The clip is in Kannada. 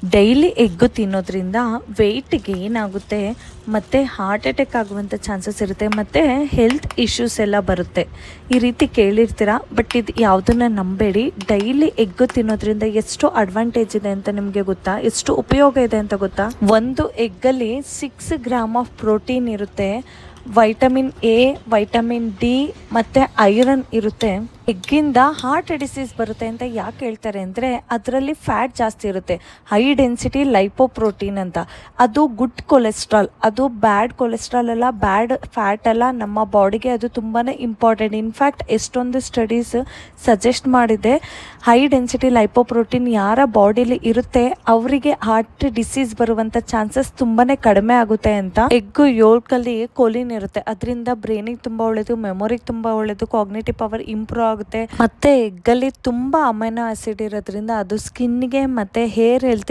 ಡೈಲಿ ಎಗ್ಗು ತಿನ್ನೋದ್ರಿಂದ ವೆಯ್ಟ್ ಗೇನ್ ಆಗುತ್ತೆ ಮತ್ತು ಹಾರ್ಟ್ ಅಟ್ಯಾಕ್ ಆಗುವಂಥ ಚಾನ್ಸಸ್ ಇರುತ್ತೆ ಮತ್ತು ಹೆಲ್ತ್ ಇಶ್ಯೂಸ್ ಎಲ್ಲ ಬರುತ್ತೆ. ಈ ರೀತಿ ಕೇಳಿರ್ತೀರ, ಬಟ್ ಇದು ಯಾವುದನ್ನು ನಂಬೇಡಿ. ಡೈಲಿ ಎಗ್ಗು ತಿನ್ನೋದ್ರಿಂದ ಎಷ್ಟು ಅಡ್ವಾಂಟೇಜ್ ಇದೆ ಅಂತ ನಿಮಗೆ ಗೊತ್ತಾ? ಎಷ್ಟು ಉಪಯೋಗ ಇದೆ ಅಂತ ಗೊತ್ತಾ? ಒಂದು ಎಗ್ಗಲ್ಲಿ 6 ಗ್ರಾಮ್ ಆಫ್ ಪ್ರೋಟೀನ್ ಇರುತ್ತೆ, ವೈಟಮಿನ್ ಎ, ವೈಟಮಿನ್ ಡಿ ಮತ್ತು ಐರನ್ ಇರುತ್ತೆ. ಎಗ್ಗಿಂದ ಹಾರ್ಟ್ ಡಿಸೀಸ್ ಬರುತ್ತೆ ಅಂತ ಯಾಕೆ ಹೇಳ್ತಾರೆ ಅಂದರೆ ಅದರಲ್ಲಿ ಫ್ಯಾಟ್ ಜಾಸ್ತಿ ಇರುತ್ತೆ, ಹೈ ಡೆನ್ಸಿಟಿ ಲೈಪೋಪ್ರೋಟೀನ್ ಅಂತ. ಅದು ಗುಡ್ ಕೊಲೆಸ್ಟ್ರಾಲ್, ಅದು ಬ್ಯಾಡ್ ಕೊಲೆಸ್ಟ್ರಾಲ್ ಅಲ್ಲ, ಬ್ಯಾಡ್ ಫ್ಯಾಟ್ ಅಲ್ಲ. ನಮ್ಮ ಬಾಡಿಗೆ ಅದು ತುಂಬಾ ಇಂಪಾರ್ಟೆಂಟ್. ಇನ್ಫ್ಯಾಕ್ಟ್ ಎಷ್ಟೊಂದು ಸ್ಟಡೀಸ್ ಸಜೆಸ್ಟ್ ಮಾಡಿದೆ, ಹೈ ಡೆನ್ಸಿಟಿ ಲೈಪೋಪ್ರೋಟೀನ್ ಯಾರ ಬಾಡಿಲಿ ಇರುತ್ತೆ ಅವರಿಗೆ ಹಾರ್ಟ್ ಡಿಸೀಸ್ ಬರುವಂಥ ಚಾನ್ಸಸ್ ತುಂಬಾ ಕಡಿಮೆ ಆಗುತ್ತೆ ಅಂತ. ಎಗ್ಗು ಯೋಲ್ಕಲ್ಲಿ ಕೊಲಿನ್ ಇರುತ್ತೆ, ಅದರಿಂದ ಬ್ರೈನಿಗೆ ತುಂಬ ಒಳ್ಳೆಯದು, ಮೆಮೊರಿಗೆ ತುಂಬ ಒಳ್ಳೆಯದು, ಕಾಗ್ನಿಟಿವ್ ಪವರ್ ಇಂಪ್ರೂವ್ ಆಗುತ್ತೆ. ಮತ್ತೆ ಎಗ್ಗಲ್ಲಿ ತುಂಬ ಅಮೈನೋ ಆಸಿಡ್ ಇರೋದ್ರಿಂದ ಅದು ಸ್ಕಿನ್ಗೆ ಮತ್ತು ಹೇರ್ ಹೆಲ್ತ್